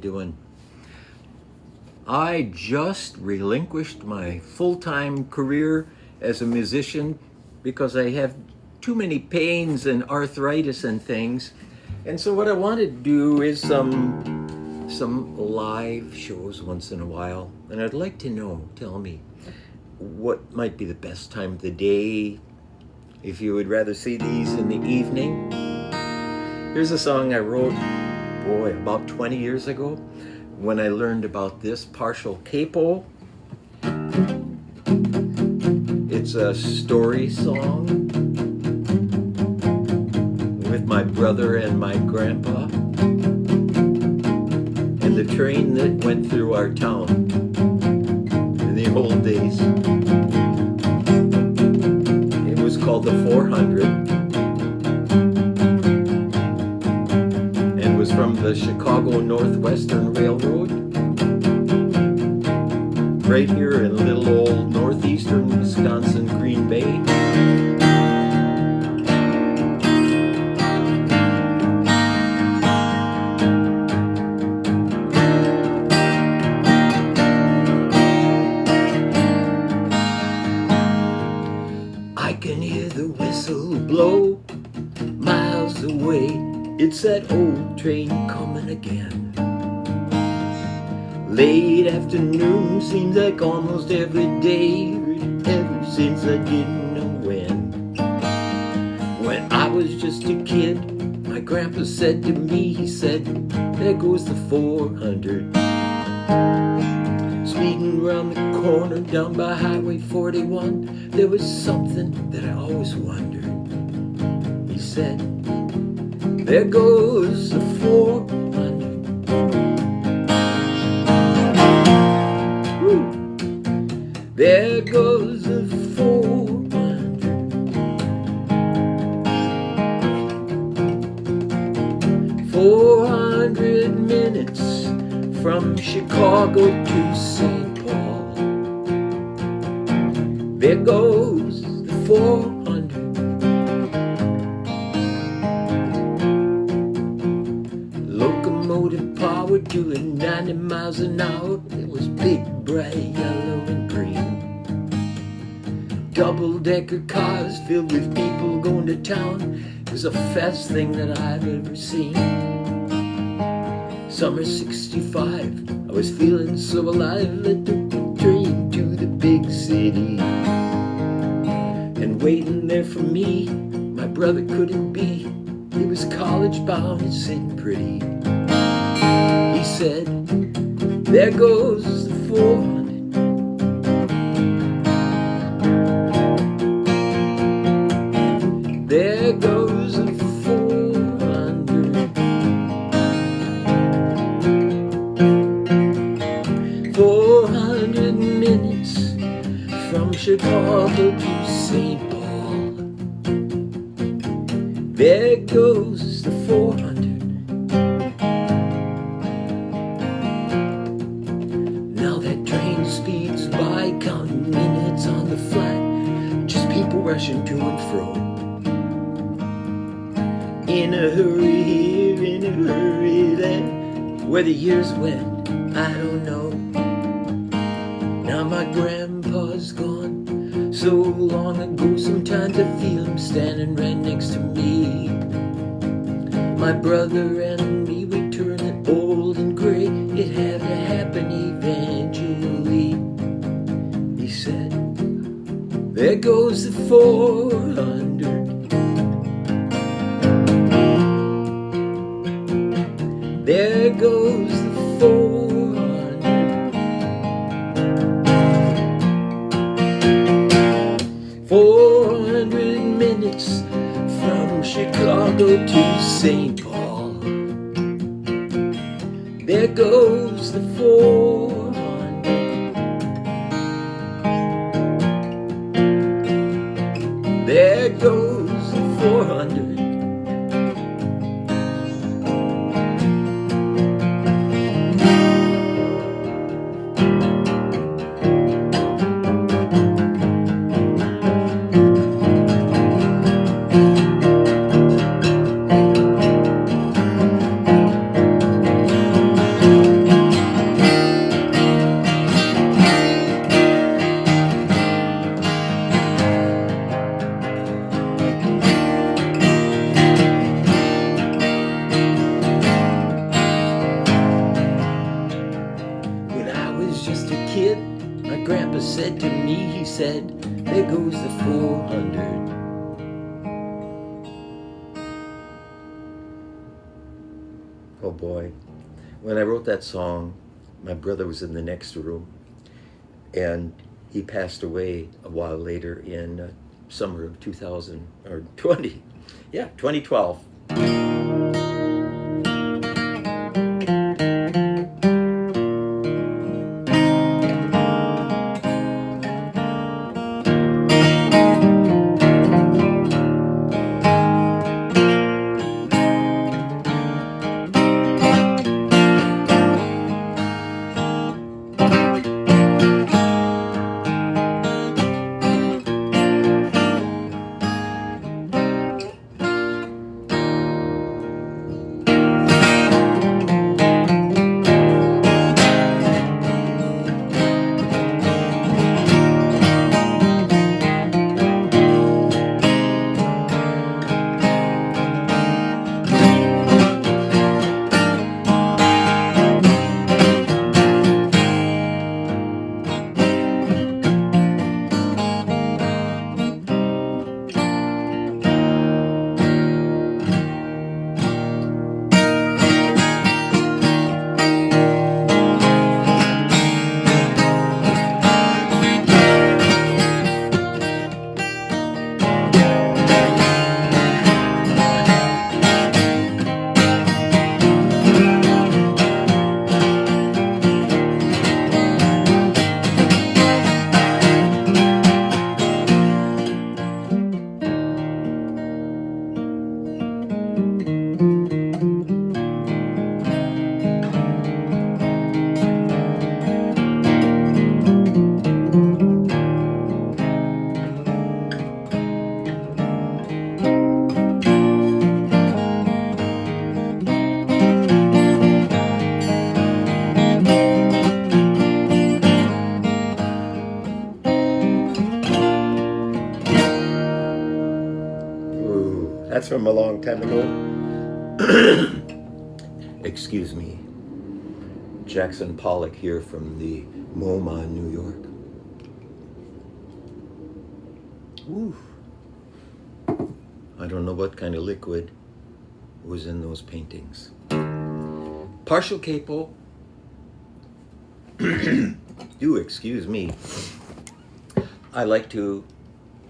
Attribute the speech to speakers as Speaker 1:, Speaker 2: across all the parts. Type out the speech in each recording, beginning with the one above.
Speaker 1: doing? I just relinquished my full-time career as a musician because I have too many pains and arthritis and things. And so what I want to do is some live shows once in a while. And I'd like to know, tell me, what might be the best time of the day, if you would rather see these in the evening. Here's a song I wrote, about 20 years ago when I learned about this partial capo. It's a story song with my brother and my grandpa and the train that went through our town in the old days. It was called the 400 and was from the Chicago Northwestern Railroad, right here in little old northeastern Wisconsin, Green Bay. I can hear the whistle blow miles away. It's that old train coming again. Late afternoon seems like almost every day, ever since I didn't know when. When I was just a kid, my grandpa said to me, he said, there goes the 400. Speeding around the corner down by Highway 41, there was something that I always wondered. He said, there goes the 400. There goes the 400. 400 minutes from Chicago to St. Paul. There goes the 400. Locomotive power doing 90 miles an hour. It was big, bright yellow and green. Double-decker cars filled with people going to town. It was the fast thing that I've ever seen. Summer '65, I was feeling so alive. I took the train to the big city. And waiting there for me, my brother couldn't be. He was college bound and sitting pretty. He said, there goes the 400. There goes the 400. 400 minutes from Chicago to St. Paul. There goes the 400. Now that train speeds by, counting minutes on the flat, just people rushing to and fro. In a hurry here, in a hurry there. Where the years went, I don't know. Now my grandpa's gone so long ago. Sometimes I feel him standing right next to me. My brother and me, we turning old and gray. It had to happen eventually. He said, there goes the 400. There goes the 400. 400 minutes from Chicago to St. Paul. There goes the 400. There goes the 400. Grandpa said to me, he said, there goes the 400. Oh boy. When I wrote that song, my brother was in the next room, and he passed away a while later in summer of 2000 or 2012. That's from a long time ago. Excuse me. Jackson Pollock here from the MoMA in New York. Ooh. I don't know what kind of liquid was in those paintings. Partial capo. Do excuse me. I like to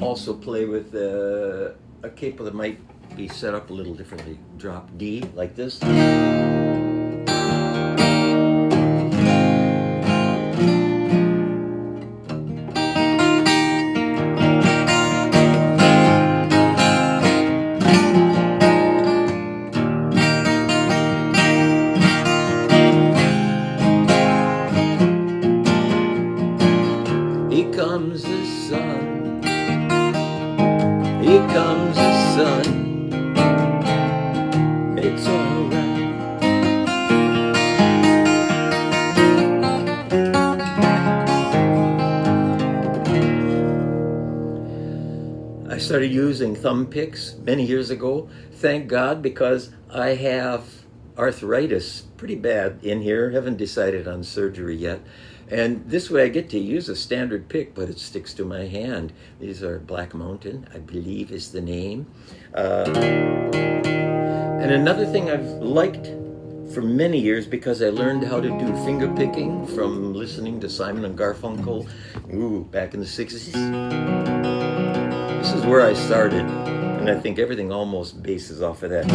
Speaker 1: also play with a capo that might be set up a little differently. Drop D like this. Here comes the sun. Here comes the sun. It's alright. I started using thumb picks many years ago. Thank God, because I have arthritis pretty bad in here. Haven't decided on surgery yet. And this way I get to use a standard pick, but it sticks to my hand. These are Black Mountain, I believe is the name. And another thing I've liked for many years, because I learned how to do finger picking from listening to Simon and Garfunkel, back in the 60s. This is where I started, and I think everything almost bases off of that.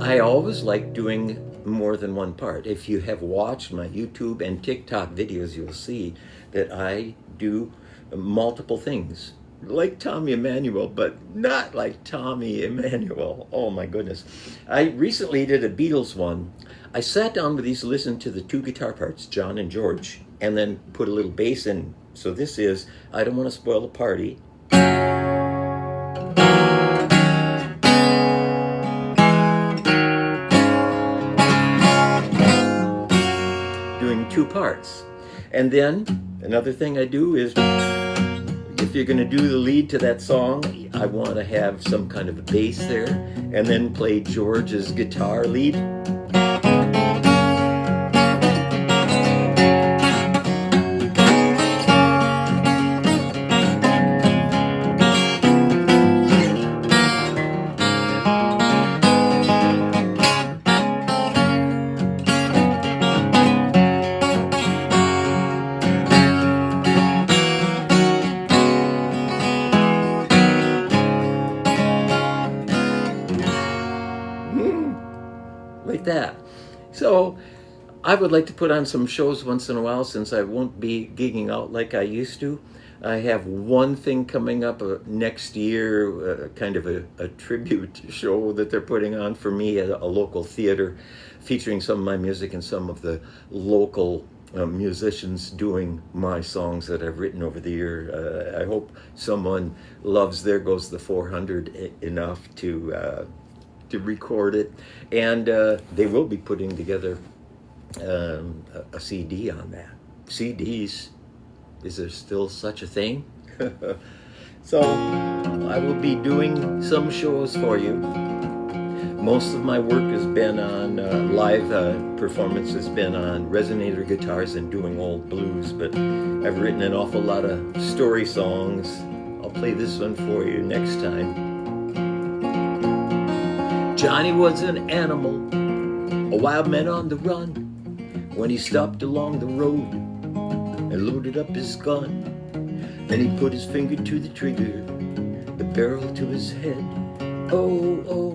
Speaker 1: I always like doing more than one part. If you have watched my YouTube and TikTok videos, you'll see that I do multiple things. Like Tommy Emmanuel, but not like Tommy Emmanuel. Oh my goodness. I recently did a Beatles one. I sat down with these, listened to the two guitar parts, John and George, and then put a little bass in. So this is, I Don't Want to Spoil the Party. Doing two parts. And then another thing I do is if you're going to do the lead to that song, I want to have some kind of a bass there, and then play George's guitar lead. Like that. So I would like to put on some shows once in a while, since I won't be gigging out like I used to. I have one thing coming up next year, kind of a tribute show that they're putting on for me at a local theater, featuring some of my music and some of the local musicians doing my songs that I've written over the year. I hope someone loves There Goes the 400 enough to record it, and they will be putting together a CD on that. CDs, is there still such a thing? So I will be doing some shows for you. Most of my work has been on live performance, has been on resonator guitars and doing old blues, but I've written an awful lot of story songs. I'll play this one for you next time. Johnny was an animal, a wild man on the run, when he stopped along the road and loaded up his gun. Then he put his finger to the trigger, the barrel to his head. Oh, oh.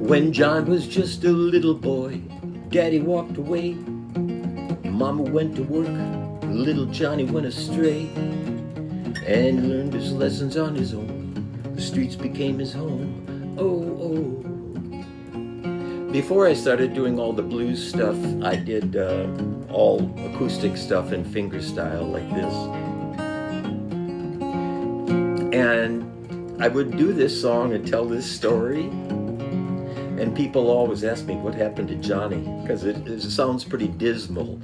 Speaker 1: When John was just a little boy, Daddy walked away. Mama went to work, little Johnny went astray, and learned his lessons on his own. The streets became his home. Oh, oh. Before I started doing all the blues stuff, I did all acoustic stuff in fingerstyle like this. And I would do this song and tell this story, and people always ask me what happened to Johnny, because it sounds pretty dismal.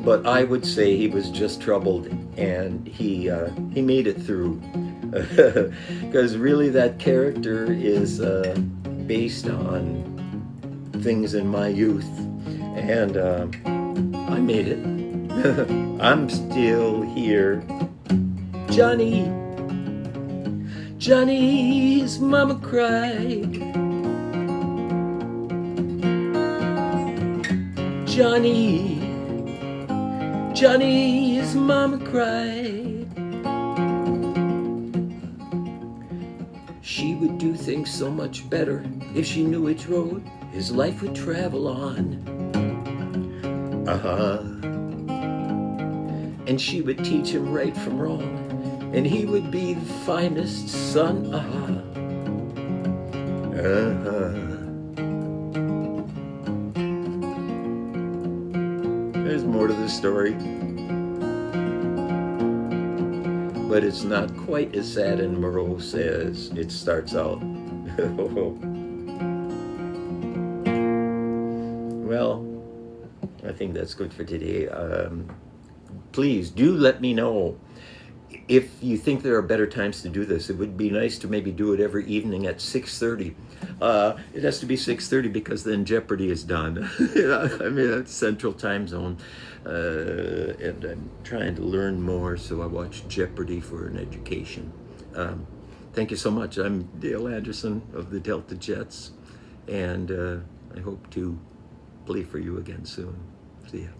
Speaker 1: But I would say he was just troubled, and he made it through. Because really that character is based on things in my youth, and I made it. I'm still here. Johnny's mama cried. Johnny's mama cried. She would do things so much better if she knew which road his life would travel on. And she would teach him right from wrong, and he would be the finest son. There's more to the story, but it's not quite as sad and morose as it starts out. Well, I think that's good for today. Please do let me know if you think there are better times to do this. It would be nice to maybe do it every evening at 6:30. It has to be 6:30 because then Jeopardy is done. I mean, that's Central Time Zone. And I'm trying to learn more, so I watch Jeopardy for an education. Thank you so much. I'm Dale Anderson of the Delta Jets, and I hope to play for you again soon. See ya.